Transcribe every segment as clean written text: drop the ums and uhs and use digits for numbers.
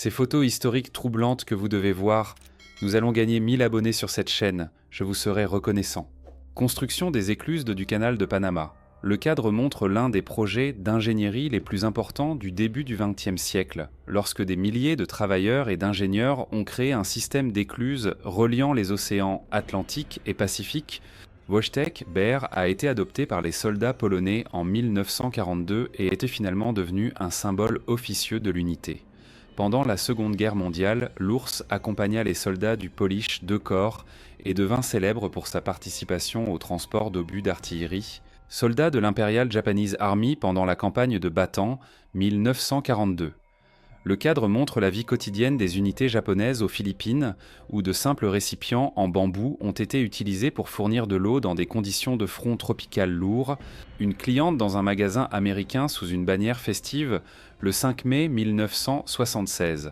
Ces photos historiques troublantes que vous devez voir, nous allons gagner 1000 abonnés sur cette chaîne, je vous serai reconnaissant. Construction des écluses du canal de Panama. Le cadre montre l'un des projets d'ingénierie les plus importants du début du XXe siècle, lorsque des milliers de travailleurs et d'ingénieurs ont créé un système d'écluses reliant les océans Atlantique et Pacifique. Wojtek Ber a été adopté par les soldats polonais en 1942 et était finalement devenu un symbole officieux de l'unité. Pendant la Seconde Guerre mondiale, l'ours accompagna les soldats du Polish II Corps et devint célèbre pour sa participation au transport d'obus d'artillerie. Soldat de l'Imperial Japanese Army pendant la campagne de Bataan, 1942. Le cadre montre la vie quotidienne des unités japonaises aux Philippines, où de simples récipients en bambou ont été utilisés pour fournir de l'eau dans des conditions de front tropical lourd. Une cliente dans un magasin américain sous une bannière festive, le 5 mai 1976.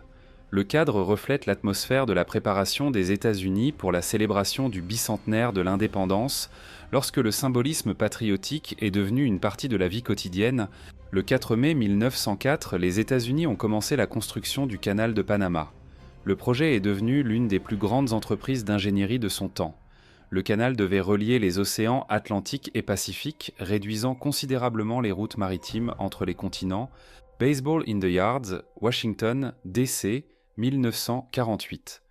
Le cadre reflète l'atmosphère de la préparation des États-Unis pour la célébration du bicentenaire de l'indépendance, lorsque le symbolisme patriotique est devenu une partie de la vie quotidienne. Le 4 mai 1904, les États-Unis ont commencé la construction du canal de Panama. Le projet est devenu l'une des plus grandes entreprises d'ingénierie de son temps. Le canal devait relier les océans Atlantique et Pacifique, réduisant considérablement les routes maritimes entre les continents. Baseball in the Yards, Washington, D.C., 1948.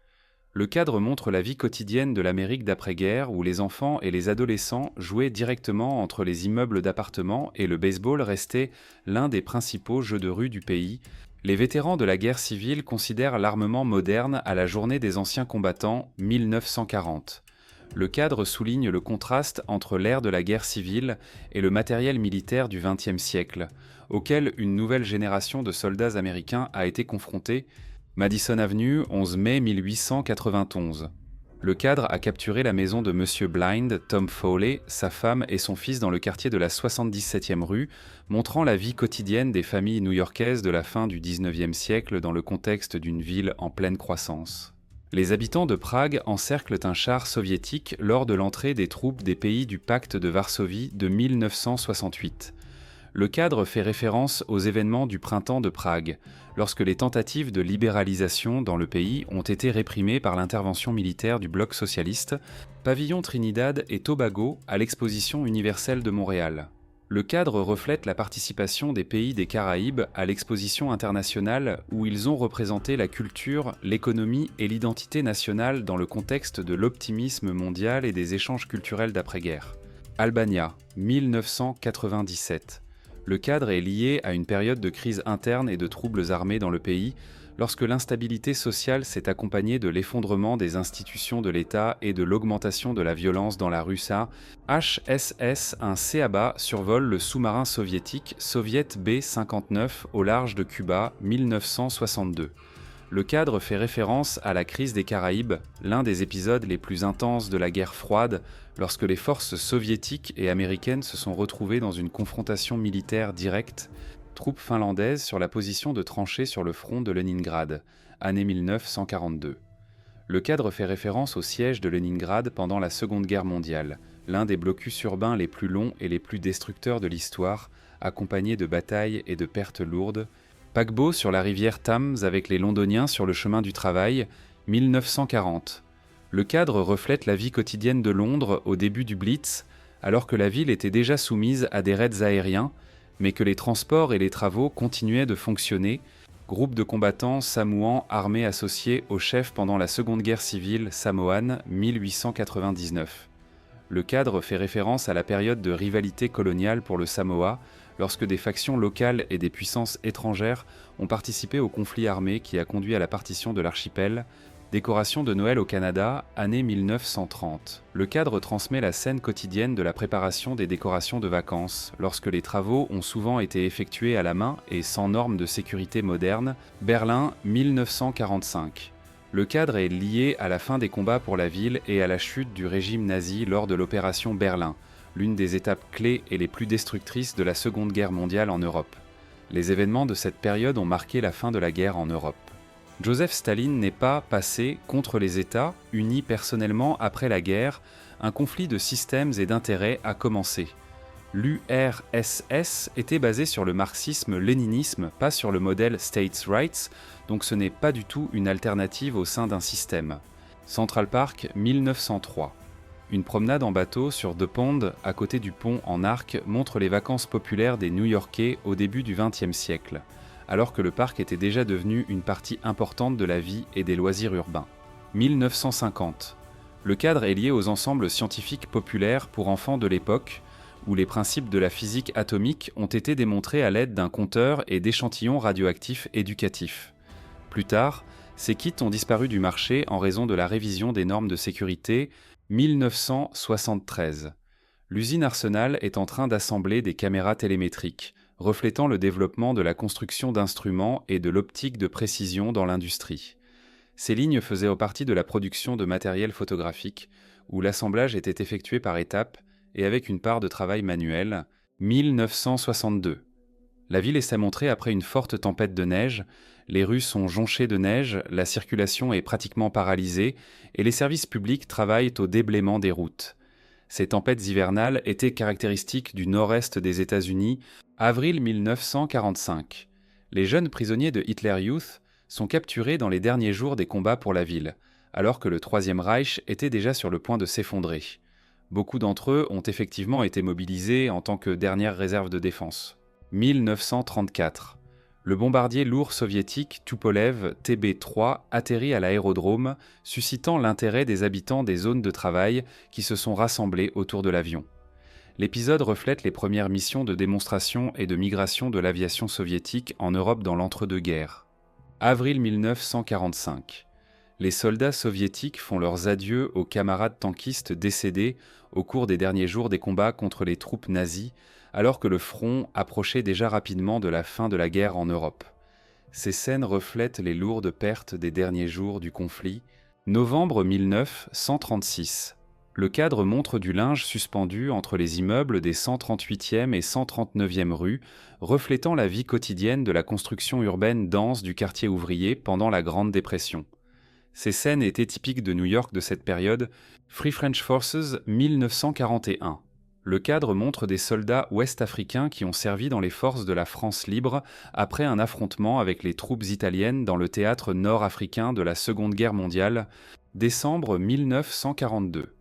Le cadre montre la vie quotidienne de l'Amérique d'après-guerre où les enfants et les adolescents jouaient directement entre les immeubles d'appartements et le baseball restait l'un des principaux jeux de rue du pays. Les vétérans de la guerre civile considèrent l'armement moderne à la journée des anciens combattants, 1940. Le cadre souligne le contraste entre l'ère de la guerre civile et le matériel militaire du XXe siècle, auquel une nouvelle génération de soldats américains a été confrontée. Madison Avenue, 11 mai 1891. Le cadre a capturé la maison de Monsieur Blind, Tom Foley, sa femme et son fils dans le quartier de la 77e rue, montrant la vie quotidienne des familles new-yorkaises de la fin du XIXe siècle dans le contexte d'une ville en pleine croissance. Les habitants de Prague encerclent un char soviétique lors de l'entrée des troupes des pays du pacte de Varsovie de 1968. Le cadre fait référence aux événements du printemps de Prague, lorsque les tentatives de libéralisation dans le pays ont été réprimées par l'intervention militaire du bloc socialiste. Pavillon Trinidad et Tobago à l'Exposition universelle de Montréal. Le cadre reflète la participation des pays des Caraïbes à l'exposition internationale où ils ont représenté la culture, l'économie et l'identité nationale dans le contexte de l'optimisme mondial et des échanges culturels d'après-guerre. Albania, 1997. Le cadre est lié à une période de crise interne et de troubles armés dans le pays, lorsque l'instabilité sociale s'est accompagnée de l'effondrement des institutions de l'État et de l'augmentation de la violence dans la Russie. HSS, un C-ABA, survole le sous-marin soviétique Soviet B-59 au large de Cuba, 1962. Le cadre fait référence à la crise des Caraïbes, l'un des épisodes les plus intenses de la guerre froide, lorsque les forces soviétiques et américaines se sont retrouvées dans une confrontation militaire directe, troupes finlandaises sur la position de tranchées sur le front de Leningrad, année 1942. Le cadre fait référence au siège de Leningrad pendant la Seconde Guerre mondiale, l'un des blocus urbains les plus longs et les plus destructeurs de l'histoire, accompagné de batailles et de pertes lourdes. Paquebot sur la rivière Thames avec les Londoniens sur le chemin du travail, 1940. Le cadre reflète la vie quotidienne de Londres au début du Blitz, alors que la ville était déjà soumise à des raids aériens, mais que les transports et les travaux continuaient de fonctionner. Groupe de combattants samoans armés associés au chef pendant la Seconde Guerre civile samoane, 1899. Le cadre fait référence à la période de rivalité coloniale pour le Samoa, lorsque des factions locales et des puissances étrangères ont participé au conflit armé qui a conduit à la partition de l'archipel. Décoration de Noël au Canada, année 1930. Le cadre transmet la scène quotidienne de la préparation des décorations de vacances, lorsque les travaux ont souvent été effectués à la main et sans normes de sécurité modernes. Berlin, 1945. Le cadre est lié à la fin des combats pour la ville et à la chute du régime nazi lors de l'opération Berlin, l'une des étapes clés et les plus destructrices de la Seconde Guerre mondiale en Europe. Les événements de cette période ont marqué la fin de la guerre en Europe. Joseph Staline n'est pas passé contre les États, unis personnellement après la guerre, un conflit de systèmes et d'intérêts a commencé. L'URSS était basée sur le marxisme-léninisme, pas sur le modèle States' Rights, donc ce n'est pas du tout une alternative au sein d'un système. Central Park, 1903. Une promenade en bateau sur The Pond, à côté du pont en arc, montre les vacances populaires des New-Yorkais au début du XXe siècle, alors que le parc était déjà devenu une partie importante de la vie et des loisirs urbains. 1950. Le cadre est lié aux ensembles scientifiques populaires pour enfants de l'époque, où les principes de la physique atomique ont été démontrés à l'aide d'un compteur et d'échantillons radioactifs éducatifs. Plus tard, ces kits ont disparu du marché en raison de la révision des normes de sécurité. 1973. L'usine Arsenal est en train d'assembler des caméras télémétriques, reflétant le développement de la construction d'instruments et de l'optique de précision dans l'industrie. Ces lignes faisaient partie de la production de matériel photographique, où l'assemblage était effectué par étapes et avec une part de travail manuel. 1962. La ville s'est montrée après une forte tempête de neige, les rues sont jonchées de neige, la circulation est pratiquement paralysée et les services publics travaillent au déblaiement des routes. Ces tempêtes hivernales étaient caractéristiques du nord-est des États-Unis. Avril 1945. Les jeunes prisonniers de Hitler Youth sont capturés dans les derniers jours des combats pour la ville, alors que le Troisième Reich était déjà sur le point de s'effondrer. Beaucoup d'entre eux ont effectivement été mobilisés en tant que dernière réserve de défense. 1934. Le bombardier lourd soviétique Tupolev TB-3 atterrit à l'aérodrome, suscitant l'intérêt des habitants des zones de travail qui se sont rassemblés autour de l'avion. L'épisode reflète les premières missions de démonstration et de migration de l'aviation soviétique en Europe dans l'entre-deux-guerres. Avril 1945. Les soldats soviétiques font leurs adieux aux camarades tankistes décédés au cours des derniers jours des combats contre les troupes nazies, alors que le front approchait déjà rapidement de la fin de la guerre en Europe. Ces scènes reflètent les lourdes pertes des derniers jours du conflit. Novembre 1936. Le cadre montre du linge suspendu entre les immeubles des 138e et 139e rues, reflétant la vie quotidienne de la construction urbaine dense du quartier ouvrier pendant la Grande Dépression. Ces scènes étaient typiques de New York de cette période. Free French Forces, 1941. Le cadre montre des soldats ouest-africains qui ont servi dans les forces de la France libre après un affrontement avec les troupes italiennes dans le théâtre nord-africain de la Seconde Guerre mondiale. Décembre 1942.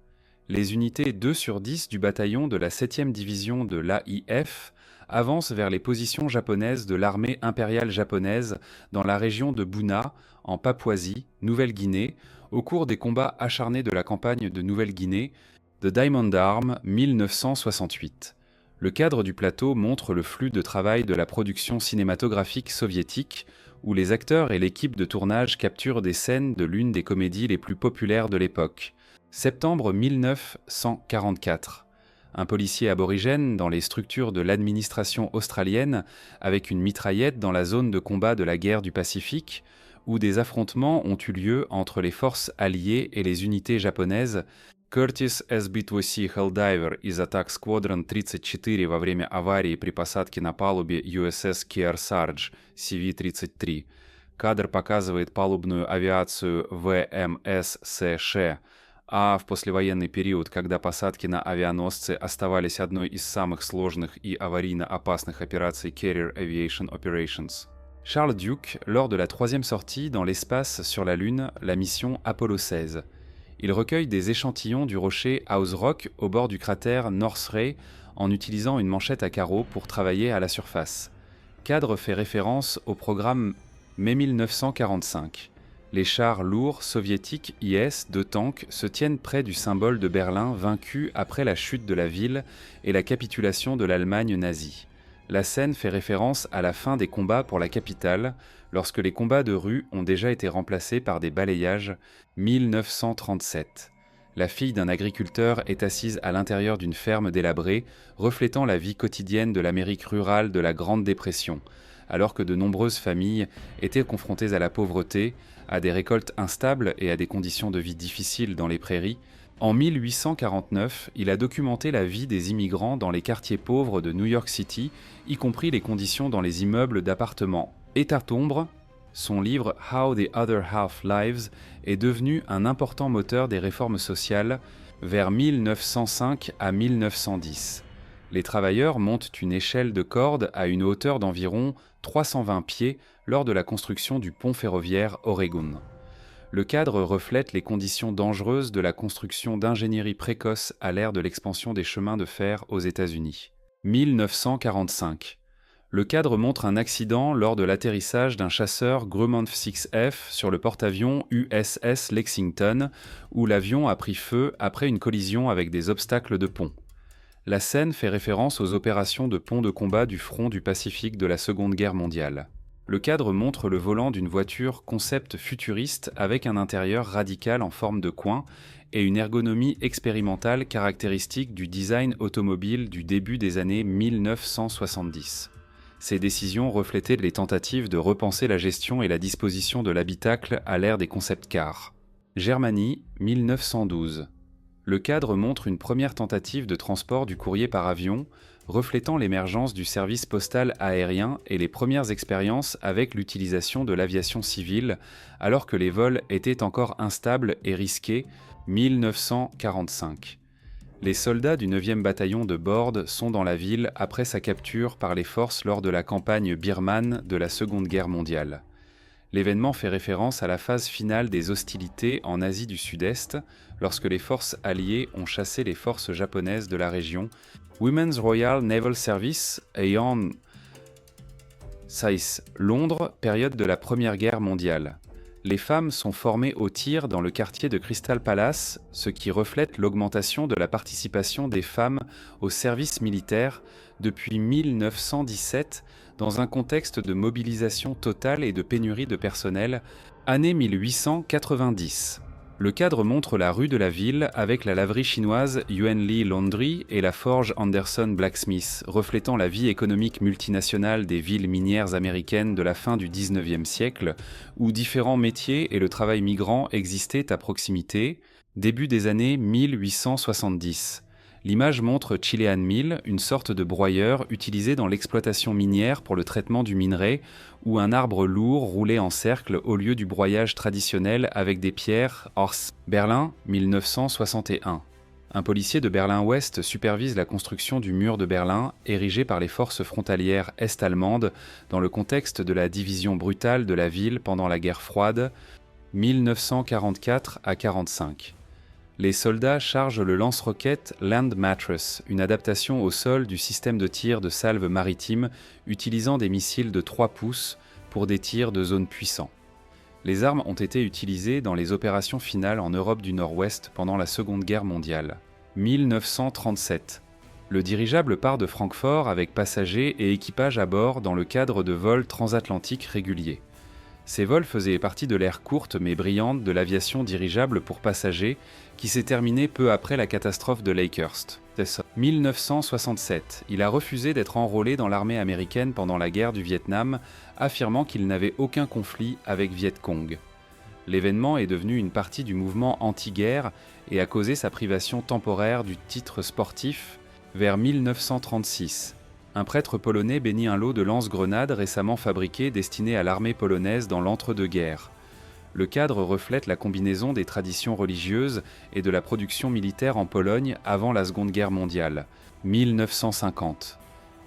Les unités 2 sur 10 du bataillon de la 7e division de l'AIF avancent vers les positions japonaises de l'armée impériale japonaise dans la région de Buna, en Papouasie, Nouvelle-Guinée, au cours des combats acharnés de la campagne de Nouvelle-Guinée. The Diamond Arm, 1968. Le cadre du plateau montre le flux de travail de la production cinématographique soviétique, où les acteurs et l'équipe de tournage capturent des scènes de l'une des comédies les plus populaires de l'époque. Septembre 1944. Un policier aborigène dans les structures de l'administration australienne avec une mitraillette dans la zone de combat de la guerre du Pacifique, où des affrontements ont eu lieu entre les forces alliées et les unités japonaises. Curtis SB-2C Helldiver из Attack Squadron 34 во время аварии при посадке на палубе USS Kearsarge CV-33. Кадр показывает палубную авиацию ВМС США, а в послевоенный период, когда посадки на авианосцы оставались одной из самых сложных и аварийно опасных операций Carrier Aviation Operations. Charles Duke, lors de la troisième sortie dans l'espace sur la Lune, la mission Apollo 16. Il recueille des échantillons du rocher House Rock au bord du cratère North Ray en utilisant une manchette à carreaux pour travailler à la surface. Cadre fait référence au programme mai 1945. Les chars lourds soviétiques IS de tanks se tiennent près du symbole de Berlin vaincu après la chute de la ville et la capitulation de l'Allemagne nazie. La scène fait référence à la fin des combats pour la capitale, lorsque les combats de rue ont déjà été remplacés par des balayages. 1937. La fille d'un agriculteur est assise à l'intérieur d'une ferme délabrée, reflétant la vie quotidienne de l'Amérique rurale de la Grande Dépression, alors que de nombreuses familles étaient confrontées à la pauvreté, à des récoltes instables et à des conditions de vie difficiles dans les prairies. En 1849, il a documenté la vie des immigrants dans les quartiers pauvres de New York City, y compris les conditions dans les immeubles d'appartements. Hécatombe, son livre How the Other Half Lives est devenu un important moteur des réformes sociales vers 1905 à 1910. Les travailleurs montent une échelle de corde à une hauteur d'environ 320 pieds lors de la construction du pont ferroviaire Oregon. Le cadre reflète les conditions dangereuses de la construction d'ingénierie précoce à l'ère de l'expansion des chemins de fer aux États-Unis. 1945. Le cadre montre un accident lors de l'atterrissage d'un chasseur Grumman 6F sur le porte-avions USS Lexington, où l'avion a pris feu après une collision avec des obstacles de pont. La scène fait référence aux opérations de pont de combat du front du Pacifique de la Seconde Guerre mondiale. Le cadre montre le volant d'une voiture concept futuriste avec un intérieur radical en forme de coin et une ergonomie expérimentale caractéristique du design automobile du début des années 1970. Ces décisions reflétaient les tentatives de repenser la gestion et la disposition de l'habitacle à l'ère des concept cars. Germanie, 1912. Le cadre montre une première tentative de transport du courrier par avion, reflétant l'émergence du service postal aérien et les premières expériences avec l'utilisation de l'aviation civile, alors que les vols étaient encore instables et risqués, 1945. Les soldats du 9e bataillon de Borde sont dans la ville après sa capture par les forces lors de la campagne birmane de la Seconde Guerre mondiale. L'événement fait référence à la phase finale des hostilités en Asie du Sud-Est, lorsque les forces alliées ont chassé les forces japonaises de la région. Women's Royal Naval Service, Aeon 6, Londres, période de la Première Guerre mondiale. Les femmes sont formées au tir dans le quartier de Crystal Palace, ce qui reflète l'augmentation de la participation des femmes au service militaire depuis 1917 dans un contexte de mobilisation totale et de pénurie de personnel, année 1890. Le cadre montre la rue de la ville avec la laverie chinoise Yuan Li Laundry et la forge Anderson Blacksmith, reflétant la vie économique multinationale des villes minières américaines de la fin du XIXe siècle, où différents métiers et le travail migrant existaient à proximité, début des années 1870. L'image montre Chilean Mill, une sorte de broyeur utilisé dans l'exploitation minière pour le traitement du minerai, où un arbre lourd roulait en cercle au lieu du broyage traditionnel avec des pierres. Berlin, 1961. Un policier de Berlin-Ouest supervise la construction du mur de Berlin, érigé par les forces frontalières est-allemandes, dans le contexte de la division brutale de la ville pendant la guerre froide, 1944 à 1945. Les soldats chargent le lance-roquettes Land Mattress, une adaptation au sol du système de tir de salve maritime utilisant des missiles de 3 pouces pour des tirs de zone puissants. Les armes ont été utilisées dans les opérations finales en Europe du Nord-Ouest pendant la Seconde Guerre mondiale. 1937. Le dirigeable part de Francfort avec passagers et équipage à bord dans le cadre de vols transatlantiques réguliers. Ces vols faisaient partie de l'ère courte mais brillante de l'aviation dirigeable pour passagers qui s'est terminée peu après la catastrophe de Lakehurst. 1967. Il a refusé d'être enrôlé dans l'armée américaine pendant la guerre du Vietnam, affirmant qu'il n'avait aucun conflit avec Viet Cong. L'événement est devenu une partie du mouvement anti-guerre et a causé sa privation temporaire du titre sportif vers 1936. Un prêtre polonais bénit un lot de lance-grenades récemment fabriqué destiné à l'armée polonaise dans l'entre-deux-guerres. Le cadre reflète la combinaison des traditions religieuses et de la production militaire en Pologne avant la Seconde Guerre mondiale, 1950.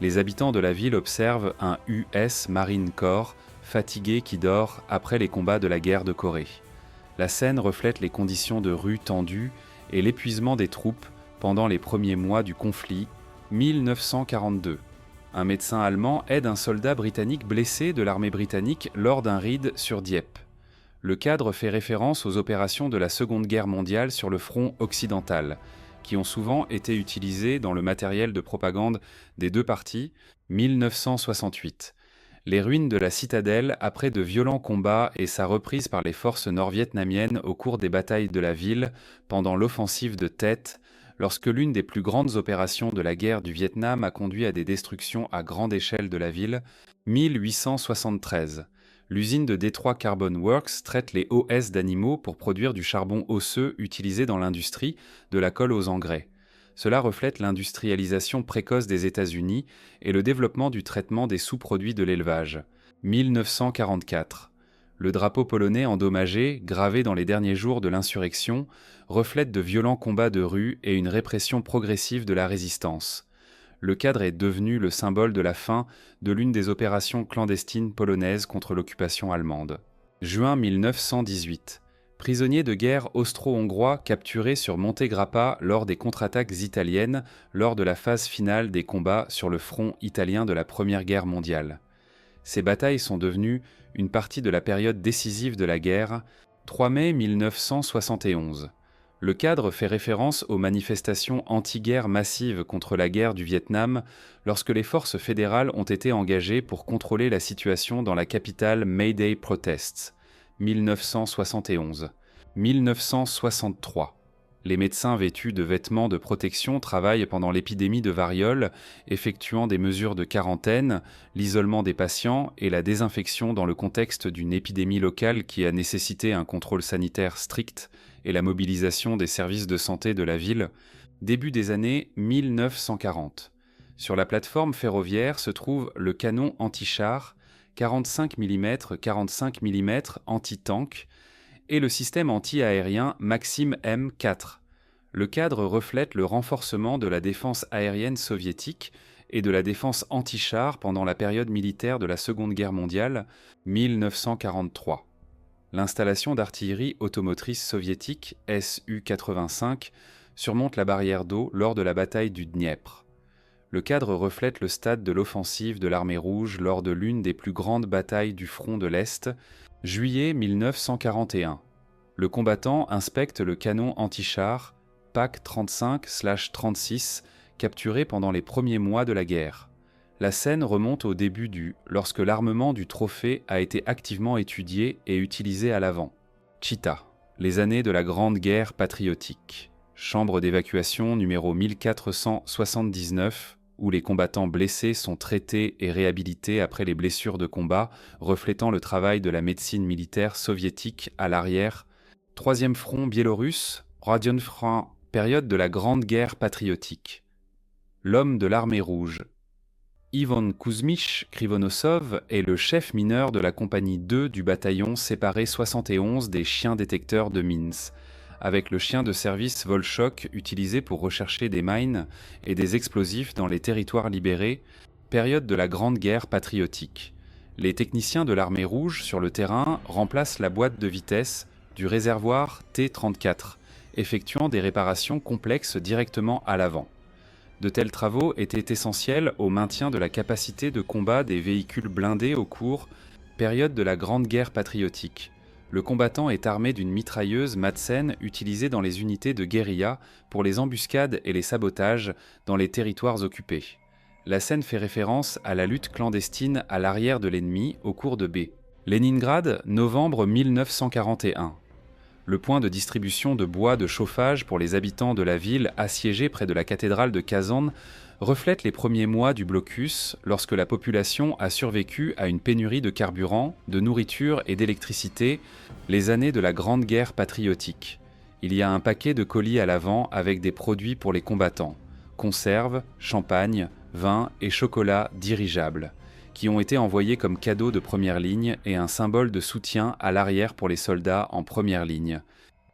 Les habitants de la ville observent un US Marine Corps fatigué qui dort après les combats de la guerre de Corée. La scène reflète les conditions de rue tendues et l'épuisement des troupes pendant les premiers mois du conflit, 1942. Un médecin allemand aide un soldat britannique blessé de l'armée britannique lors d'un raid sur Dieppe. Le cadre fait référence aux opérations de la Seconde Guerre mondiale sur le front occidental, qui ont souvent été utilisées dans le matériel de propagande des deux parties, 1968. Les ruines de la citadelle après de violents combats et sa reprise par les forces nord-vietnamiennes au cours des batailles de la ville pendant l'offensive de Tet, lorsque l'une des plus grandes opérations de la guerre du Vietnam a conduit à des destructions à grande échelle de la ville, 1873. L'usine de Detroit Carbon Works traite les OS d'animaux pour produire du charbon osseux utilisé dans l'industrie, de la colle aux engrais. Cela reflète l'industrialisation précoce des États-Unis et le développement du traitement des sous-produits de l'élevage. 1944. Le drapeau polonais endommagé, gravé dans les derniers jours de l'insurrection, reflète de violents combats de rue et une répression progressive de la résistance. Le cadre est devenu le symbole de la fin de l'une des opérations clandestines polonaises contre l'occupation allemande. Juin 1918. Prisonnier de guerre austro-hongrois capturé sur Monte Grappa lors des contre-attaques italiennes lors de la phase finale des combats sur le front italien de la Première Guerre mondiale. Ces batailles sont devenues une partie de la période décisive de la guerre, 3 mai 1971. Le cadre fait référence aux manifestations anti-guerre massives contre la guerre du Vietnam lorsque les forces fédérales ont été engagées pour contrôler la situation dans la capitale May Day Protests, 1971. 1963. Les médecins vêtus de vêtements de protection travaillent pendant l'épidémie de variole, effectuant des mesures de quarantaine, l'isolement des patients et la désinfection dans le contexte d'une épidémie locale qui a nécessité un contrôle sanitaire strict et la mobilisation des services de santé de la ville, début des années 1940. Sur la plateforme ferroviaire se trouve le canon anti-char 45 mm anti-tank et le système anti-aérien Maxim M4. Le cadre reflète le renforcement de la défense aérienne soviétique et de la défense anti-char pendant la période militaire de la Seconde Guerre mondiale, 1943. L'installation d'artillerie automotrice soviétique Su-85 surmonte la barrière d'eau lors de la bataille du Dniepr. Le cadre reflète le stade de l'offensive de l'armée rouge lors de l'une des plus grandes batailles du front de l'Est, juillet 1941. Le combattant inspecte le canon anti-char PaK 35/36 capturé pendant les premiers mois de la guerre. La scène remonte au début lorsque l'armement du trophée a été activement étudié et utilisé à l'avant. Chita, les années de la Grande Guerre patriotique. Chambre d'évacuation numéro 1479, où les combattants blessés sont traités et réhabilités après les blessures de combat, reflétant le travail de la médecine militaire soviétique à l'arrière. Troisième front biélorusse, Radionfront, période de la Grande Guerre patriotique. L'homme de l'armée rouge. Ivan Kuzmich Krivonosov est le chef mineur de la compagnie 2 du bataillon séparé 71 des chiens détecteurs de Minsk, avec le chien de service Volchok utilisé pour rechercher des mines et des explosifs dans les territoires libérés, période de la Grande Guerre patriotique. Les techniciens de l'armée rouge sur le terrain remplacent la boîte de vitesse du réservoir T-34, effectuant des réparations complexes directement à l'avant. De tels travaux étaient essentiels au maintien de la capacité de combat des véhicules blindés au cours, période de la Grande Guerre patriotique. Le combattant est armé d'une mitrailleuse Madsen utilisée dans les unités de guérilla pour les embuscades et les sabotages dans les territoires occupés. La scène fait référence à la lutte clandestine à l'arrière de l'ennemi au cours de B. Leningrad, novembre 1941. Le point de distribution de bois de chauffage pour les habitants de la ville assiégée près de la cathédrale de Kazan reflète les premiers mois du blocus lorsque la population a survécu à une pénurie de carburant, de nourriture et d'électricité, les années de la Grande Guerre patriotique. Il y a un paquet de colis à l'avant avec des produits pour les combattants, conserves, champagne, vin et chocolat dirigeables, qui ont été envoyés comme cadeaux de première ligne et un symbole de soutien à l'arrière pour les soldats en première ligne.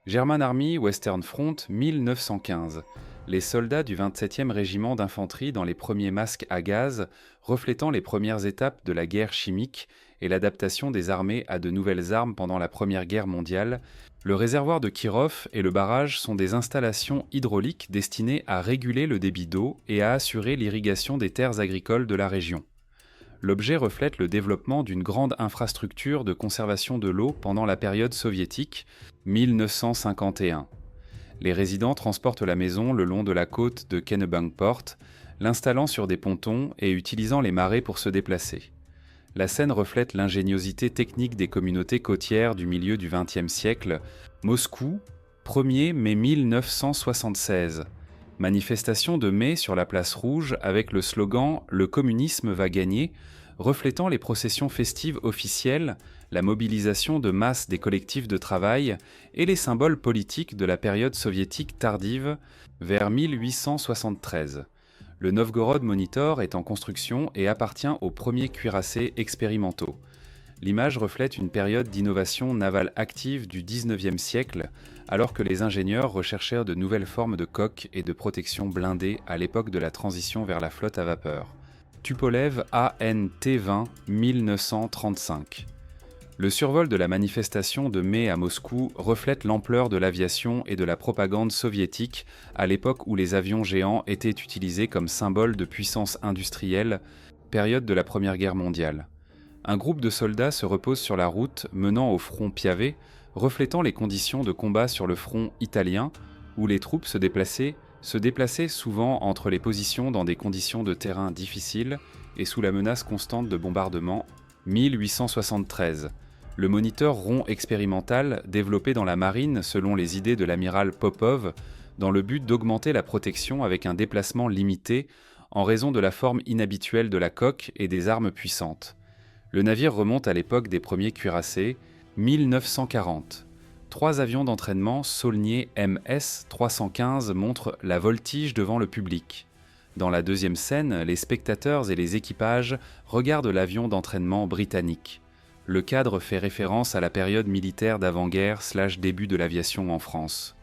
German Army Western Front 1915. Les soldats du 27e régiment d'infanterie dans les premiers masques à gaz, reflétant les premières étapes de la guerre chimique et l'adaptation des armées à de nouvelles armes pendant la Première Guerre mondiale, le réservoir de Kirov et le barrage sont des installations hydrauliques destinées à réguler le débit d'eau et à assurer l'irrigation des terres agricoles de la région. L'objet reflète le développement d'une grande infrastructure de conservation de l'eau pendant la période soviétique, 1951. Les résidents transportent la maison le long de la côte de Kennebunkport, l'installant sur des pontons et utilisant les marées pour se déplacer. La scène reflète l'ingéniosité technique des communautés côtières du milieu du XXe siècle. Moscou, 1er mai 1976. Manifestation de mai sur la place rouge avec le slogan « Le communisme va gagner », reflétant les processions festives officielles, la mobilisation de masse des collectifs de travail et les symboles politiques de la période soviétique tardive vers 1873. Le Novgorod Monitor est en construction et appartient aux premiers cuirassés expérimentaux. L'image reflète une période d'innovation navale active du XIXe siècle, alors que les ingénieurs recherchèrent de nouvelles formes de coques et de protection blindées à l'époque de la transition vers la flotte à vapeur. Tupolev AN-T20 1935. Le survol de la manifestation de mai à Moscou reflète l'ampleur de l'aviation et de la propagande soviétique à l'époque où les avions géants étaient utilisés comme symbole de puissance industrielle, période de la Première Guerre mondiale. Un groupe de soldats se repose sur la route menant au front Piave, reflétant les conditions de combat sur le front italien, où les troupes se déplaçaient souvent entre les positions dans des conditions de terrain difficiles et sous la menace constante de bombardements. 1873. Le moniteur rond expérimental développé dans la marine selon les idées de l'amiral Popov, dans le but d'augmenter la protection avec un déplacement limité en raison de la forme inhabituelle de la coque et des armes puissantes. Le navire remonte à l'époque des premiers cuirassés, 1940. 3 avions d'entraînement Saulnier MS-315 montrent la voltige devant le public. Dans la deuxième scène, les spectateurs et les équipages regardent l'avion d'entraînement britannique. Le cadre fait référence à la période militaire d'avant-guerre / début de l'aviation en France.